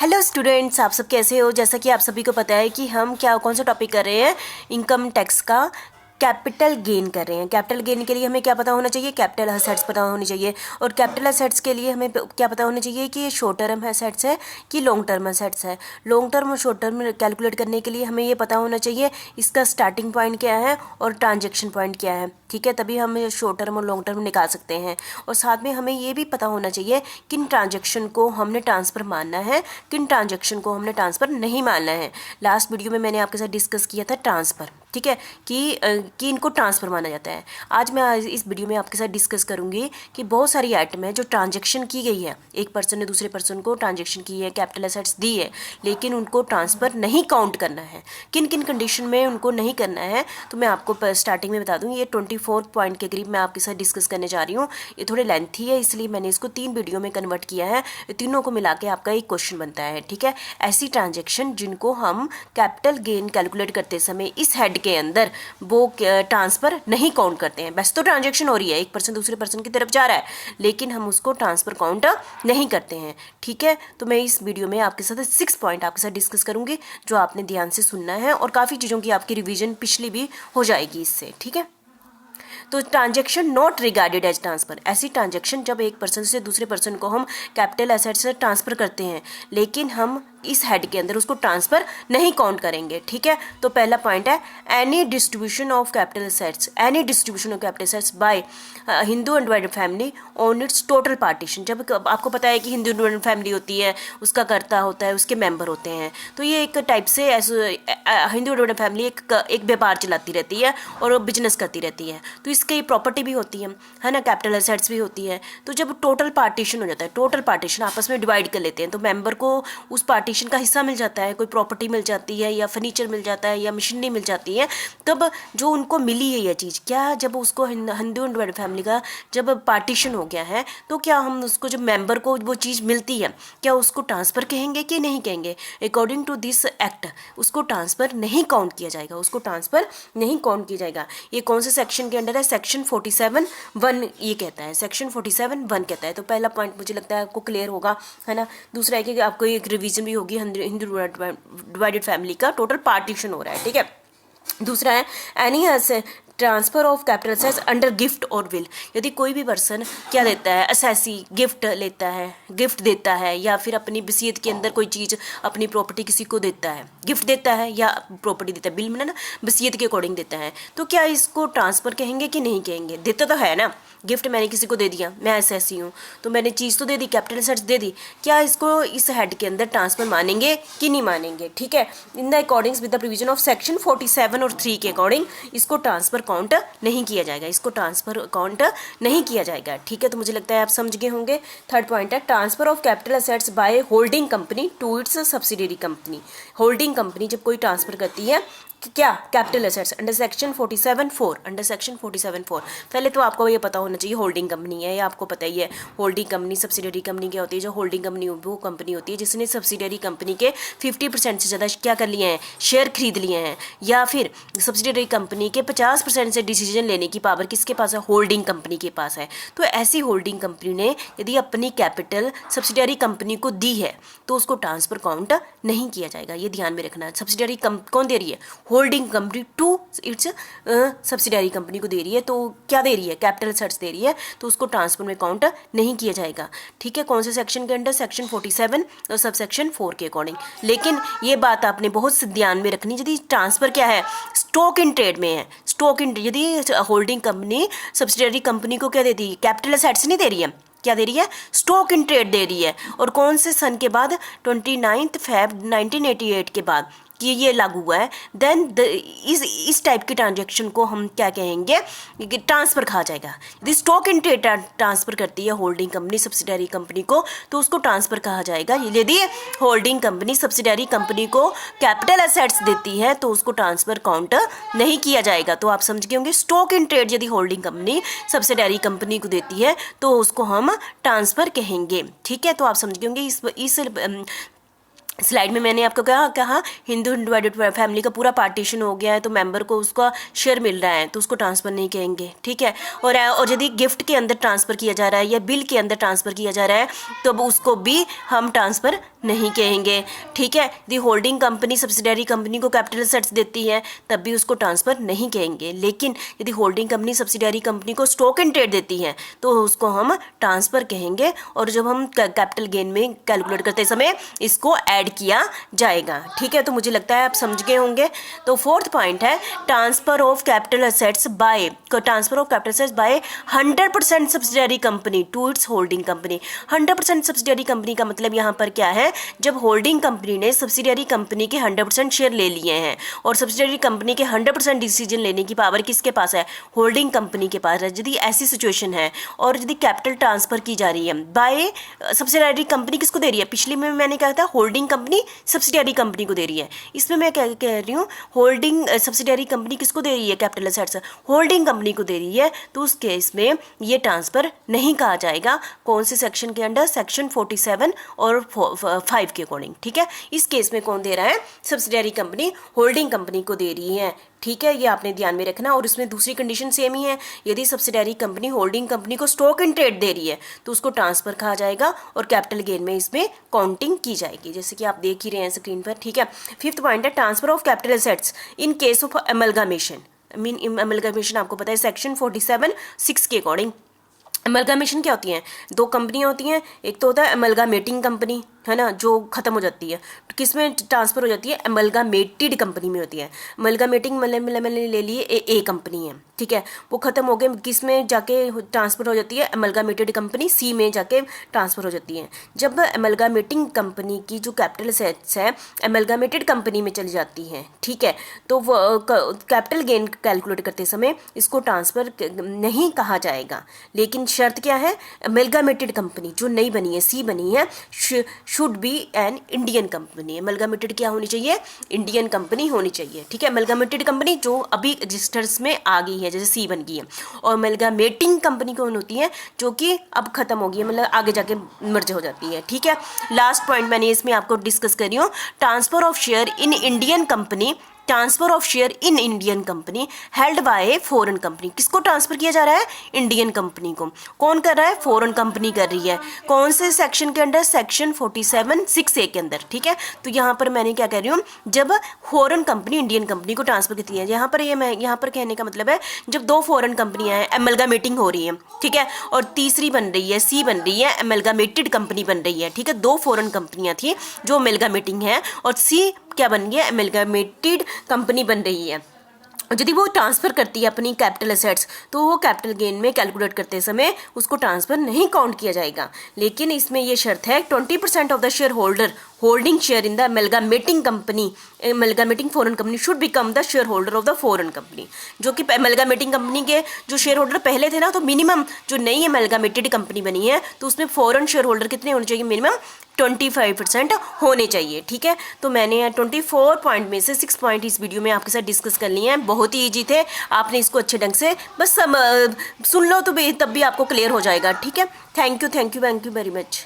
Hello students, आप सब कैसे हो। जैसा कि आप सभी को पता है कि हम कौन सा टॉपिक कर रहे हैं, इनकम टैक्स का कैपिटल गेन कर रहे हैं। कैपिटल गेन के लिए हमें क्या पता होना चाहिए, कैपिटल असेट्स पता होनी चाहिए। और कैपिटल असेट्स के लिए हमें क्या पता होना चाहिए कि ये शॉर्ट टर्म असेट्स है कि लॉन्ग टर्म असेट्स है। लॉन्ग टर्म और शॉर्ट टर्म कैलकुलेट करने के लिए हमें ये पता होना चाहिए इसका स्टार्टिंग पॉइंट क्या है और ट्रांजेक्शन पॉइंट क्या है। ठीक है, तभी हम शॉर्ट टर्म और लॉन्ग टर्म निकाल सकते हैं। और साथ में हमें ये भी पता होना चाहिए किन ट्रांजेक्शन को हमने ट्रांसफ़र मानना है, किन ट्रांजेक्शन को हमने ट्रांसफ़र नहीं मानना है। लास्ट वीडियो में मैंने आपके साथ डिस्कस किया था ट्रांसफ़र, ठीक है, कि इनको ट्रांसफ़र माना जाता है। आज मैं इस वीडियो में आपके साथ डिस्कस करूंगी कि बहुत सारी आइटम है जो ट्रांजेक्शन की गई है, एक पर्सन ने दूसरे पर्सन को ट्रांजेक्शन की है, कैपिटल असेट्स दी है, लेकिन उनको ट्रांसफ़र नहीं काउंट करना है। किन किन कंडीशन में उनको नहीं करना है तो मैं आपको स्टार्टिंग में बता दूँ। ये 24 पॉइंट के करीब मैं आपके साथ डिस्कस करने जा रही हूँ। ये थोड़े लेंथी है, इसलिए मैंने इसको 3 वीडियो में कन्वर्ट किया है। तीनों को मिला के आपका एक क्वेश्चन बनता है। ठीक है, ऐसी ट्रांजेक्शन जिनको हम कैपिटल गेन कैलकुलेट करते समय इस हेड के अंदर वो ट्रांसफ़र नहीं काउंट करते हैं। बस तो ट्रांजेक्शन हो रही है, एक पर्सन दूसरे पर्सन की तरफ जा रहा है, लेकिन हम उसको ट्रांसफ़र काउंट नहीं करते हैं। ठीक है, तो मैं इस वीडियो में आपके साथ 6 पॉइंट आपके साथ डिस्कस करूंगी जो आपने ध्यान से सुनना है, और काफ़ी चीज़ों की आपकी रिवीजन पिछली भी हो जाएगी इससे। ठीक है, तो transaction not regarded as transfer, ऐसी ट्रांजेक्शन जब एक पर्सन से दूसरे पर्सन को हम कैपिटल एसेट से ट्रांसफ़र करते हैं लेकिन हम इस हेड के अंदर उसको ट्रांसफ़र नहीं काउंट करेंगे। ठीक है, तो पहला पॉइंट है any distribution of capital assets, any distribution of capital assets bye Hindu undivided family on it's total partition. जब आपको पता है कि हिंदू अनडिवाइडेड फैमिली होती है, उसका कर्ता होता है, उसके मेंबर होते हैं, तो ये एक टाइप से हिंदू अनडिवाइडेड फैमिली एक व्यापार चलाती रहती है और बिजनेस करती रहती है, तो इसकी प्रॉपर्टी भी होती है ना, कैपिटल एसेट्स भी होती है। तो जब टोटल पार्टीशन हो जाता है, टोटल पार्टीशन आपस में डिवाइड कर लेते हैं, तो मेंबर को उस पार्टीशन का हिस्सा मिल जाता है, कोई प्रॉपर्टी मिल जाती है या फर्नीचर मिल जाता है या मशीनरी मिल जाती है। तब जो उनको मिली है ये चीज़, क्या जब उसको हिंदू अनडिवाइडेड फैमिली का जब पार्टीशन हो गया है तो क्या हम उसको, जब मेंबर को वो चीज़ मिलती है, क्या उसको ट्रांसफ़र कहेंगे कि नहीं कहेंगे। अकॉर्डिंग टू दिस एक्ट उसको ट्रांसफ़र नहीं काउंट किया जाएगा, उसको ट्रांसफ़र नहीं काउंट किया जाएगा। ये कौन से सेक्शन के अंडर है, सेक्शन 47(1) ये कहता है, सेक्शन 47(1) कहता है। तो पहला पॉइंट मुझे लगता है आपको क्लियर होगा, है ना। दूसरा है कि आपको एक रिवीजन भी होगी, हिंदू डिवाइडेड फैमिली का टोटल पार्टीशन हो रहा है। ठीक है, दूसरा है any transfer of capital assets under gift और विल। यदि कोई भी पर्सन क्या देता है, असेसी गिफ्ट लेता है, गिफ्ट देता है, या फिर अपनी वसीयत के अंदर कोई चीज़, अपनी प्रॉपर्टी किसी को देता है, गिफ्ट देता है या प्रॉपर्टी देता है, बिल में ना वसीयत के अकॉर्डिंग देता है, तो क्या इसको ट्रांसफ़र कहेंगे कि नहीं कहेंगे। देता तो है ना, गिफ्ट मैंने किसी को दे दिया, मैं असेसी हूँ तो मैंने चीज़ तो दे दी, कैपिटल असेट्स दे दी, क्या इसको इस हेड के अंदर ट्रांसफ़र मानेंगे कि नहीं मानेंगे। ठीक है, in the according with the provision of section 47 और 3 के अकॉर्डिंग इसको ट्रांसफ़र काउंट नहीं किया जाएगा, इसको ट्रांसफ़र काउंट नहीं किया जाएगा। ठीक है, तो मुझे लगता है आप समझ गए होंगे। थर्ड पॉइंट है transfer of capital assets by holding company to its subsidiary company. Holding company जब कोई ट्रांसफ़र करती है क्या, capital assets under section 47(4), under section 47(4). पहले तो आपको ये पता होना चाहिए होल्डिंग कंपनी है, ये आपको पता ही है। होल्डिंग कंपनी, सब्सिडियरी कंपनी क्या होती है। जो होल्डिंग कंपनी वो कंपनी होती है जिसने सब्सिडियरी कंपनी के 50% से ज़्यादा क्या कर लिए हैं, शेयर खरीद लिए हैं, या फिर सब्सिडियरी कंपनी के 50% से डिसीजन लेने की पावर किसके पास है, होल्डिंग कंपनी के पास है। तो ऐसी होल्डिंग कंपनी ने यदि अपनी कैपिटल सब्सिडियरी कंपनी को दी है तो उसको ट्रांसफ़र काउंट नहीं किया जाएगा, ये ध्यान में रखना है। सब्सिडियरी कौन दे रही है, holding company to its subsidiary company को दे रही है, तो क्या दे रही है, कैपिटल असेट्स दे रही है, तो उसको ट्रांसफर में काउंट नहीं किया जाएगा। ठीक है, कौन से सेक्शन के अंडर, सेक्शन 47 और सब सेक्शन 4 के अकॉर्डिंग। लेकिन ये बात आपने बहुत ध्यान में रखनी, यदि ट्रांसफर क्या है, स्टॉक इन ट्रेड में है, स्टॉक इन, यदि होल्डिंग कंपनी सब्सिडियरी कंपनी को क्या दे दी, कैपिटल असेट्स नहीं दे रही है, क्या दे रही है, स्टॉक इन ट्रेड दे रही है। और कौन से सन के बाद, 29 Feb 1988 के बाद कि ये लागू हुआ है, देन इस टाइप की ट्रांजेक्शन को हम क्या कहेंगे, ट्रांसफ़र कहा जाएगा। यदि स्टॉक इन ट्रेड ट्रांसफ़र करती है होल्डिंग कंपनी सब्सिडियरी कंपनी को तो उसको ट्रांसफ़र कहा जाएगा। यदि होल्डिंग कंपनी सब्सिडियरी कंपनी को कैपिटल एसेट्स देती है तो उसको ट्रांसफ़र काउंट नहीं किया जाएगा। तो आप समझ गए होंगे, स्टॉक इन ट्रेड यदि होल्डिंग कंपनी सब्सिडियरी कंपनी को देती है तो उसको हम ट्रांसफ़र कहेंगे। ठीक है, तो आप समझ गए होंगे इस स्लाइड में मैंने आपको कहा हिंदू डिवाइडेड फैमिली का पूरा पार्टीशन हो गया है तो मेंबर को उसका शेयर मिल रहा है तो उसको ट्रांसफ़र नहीं कहेंगे, ठीक है। और यदि गिफ्ट के अंदर ट्रांसफ़र किया जा रहा है या बिल के अंदर ट्रांसफ़र किया जा रहा है तो उसको भी हम ट्रांसफ़र नहीं कहेंगे, ठीक है। यदि होल्डिंग कंपनी सब्सिडरी कंपनी को कैपिटल असेट्स देती है तब भी उसको ट्रांसफ़र नहीं कहेंगे। लेकिन यदि होल्डिंग कंपनी सब्सिडरी कंपनी को स्टॉक इन ट्रेड देती है तो उसको हम ट्रांसफ़र कहेंगे। और जब हम कैपिटल गेन में कैलकुलेट करते समय इसको ऐड किया जाएगा, ठीक है। तो मुझे लगता है आप समझ गए होंगे। तो फोर्थ पॉइंट है transfer of capital assets by 100% subsidiary company to its holding company. 100% subsidiary company का मतलब यहाँ पर क्या है, जब होल्डिंग कंपनी ने सब्सिडरी कंपनी के 100% शेयर ले लिए हैं और सब्सिडरी कंपनी के 100% डिसीजन लेने की पावर किसके पास है, होल्डिंग कंपनी के पास है। यदि ऐसी सिचुएशन है और यदि कैपिटल ट्रांसफर की जा रही है बाय सब्सिडरी कंपनी, किसको दे रही है, पिछली में मैंने कहा था होल्डिंग कंपनी सब्सिडरी कंपनी को दे रही है, इसमें मैं कह रही हूँ होल्डिंग सब्सिडरी कंपनी किसको दे रही है, कैपिटल असेट्स होल्डिंग कंपनी को दे रही है। तो उस केस में ये ट्रांसफर नहीं कहा जाएगा। कौन से सेक्शन के अंडर, सेक्शन 47 और 5 के अकॉर्डिंग, ठीक है। इस केस में कौन दे रहा है, सब्सिडरी कंपनी होल्डिंग कंपनी को दे रही है, ठीक है। ये आपने ध्यान में रखना। और इसमें दूसरी कंडीशन सेम ही है, यदि सब्सिडरी कंपनी होल्डिंग कंपनी को स्टॉक इन ट्रेड दे रही है तो उसको ट्रांसफर कहा जाएगा और कैपिटल गेन में इसमें काउंटिंग की जाएगी, जैसे कि आप देख ही रहे हैं स्क्रीन पर, ठीक है। फिफ्थ पॉइंट है transfer of capital assets in case of amalgamation. Amalgamation आपको पता है सेक्शन 47(6) के अकॉर्डिंग। एमलगामेशन क्या होती है, दो कंपनियां होती हैं, एक तो होता है एमलगामेटिंग कंपनी, है ना, जो खत्म हो जाती है, तो किस में ट्रांसफर हो जाती है, एमलगामेटेड कंपनी में होती है। एमलगामेटिंग मतलब ले लिए ए कंपनी है, ठीक है, वो खत्म हो गए, किस में जाके ट्रांसफर हो जाती है, एमलगामेटेड कंपनी सी में जाके ट्रांसफर हो जाती है। जब एमलगामेटिंग कंपनी की जो कैपिटल असेट्स है एमलगामेटेड कंपनी में चली जाती है, ठीक है, तो वो कैपिटल गेन कैलकुलेट करते समय इसको ट्रांसफर नहीं कहा जाएगा। लेकिन शर्त क्या है, एमलगामेटेड कंपनी जो नई बनी है, सी बनी है, should be an Indian company. Amalgamated क्या होनी चाहिए, इंडियन कंपनी होनी चाहिए, ठीक है। एमलगामेटेड कंपनी जो अभी रजिस्टर्स में आ गई है, जैसे सी बन गई है। और एमलगामेटिंग कंपनी कौन होती है, जो कि अब खत्म हो गई है, मतलब आगे जाके मर्ज हो जाती है, ठीक है। लास्ट पॉइंट मैंने इसमें आपको डिस्कस कर रही हूँ, transfer of share in Indian company, transfer of share in Indian company held by foreign company. किसको ट्रांसफर किया जा रहा है, इंडियन कंपनी को। कौन कर रहा है, फॉरेन कंपनी कर रही है। कौन से सेक्शन के अंदर, सेक्शन 47(6) के अंदर, ठीक है। तो यहाँ पर मैंने क्या कह रही हूँ, जब फॉरेन कंपनी इंडियन कंपनी को ट्रांसफर करती है, यहाँ पर मैं यहाँ पर कहने का मतलब है जब दो फॉरेन कंपनियाँ हैं, एमलगामेटिंग हो रही है, ठीक है, और तीसरी बन रही है, सी बन रही है, एमलगामेटेड कंपनी बन रही है, ठीक है। दो फॉरेन कंपनियाँ थी जो एमलगामेटिंग है और सी क्या बन गई है, एमलगामेटेड कंपनी बन रही है। यदि वो ट्रांसफ़र करती है अपनी कैपिटल एसेट्स तो वो कैपिटल गेन में कैलकुलेट करते समय उसको ट्रांसफ़र नहीं काउंट किया जाएगा। लेकिन इसमें ये शर्त है 20% of the share holder holding share in the amalgamating company, amalgamating foreign company should become the share holder of the foreign company. जो कि एमलगामेटिंग कंपनी के जो शेयर होल्डर पहले थे ना, तो मिनिमम जो नई एमलगामेटेड कंपनी बनी है तो उसमें फॉरेन शेयर होल्डर कितने होने चाहिए, मिनिमम 25% होने चाहिए, ठीक है। तो मैंने 24 पॉइंट में से 6 पॉइंट इस वीडियो में आपके साथ डिस्कस कर लिए हैं। बहुत ही ईजी थे, आपने इसको अच्छे ढंग से बस सुन लो तो तब भी आपको क्लियर हो जाएगा, ठीक है। Thank you very much.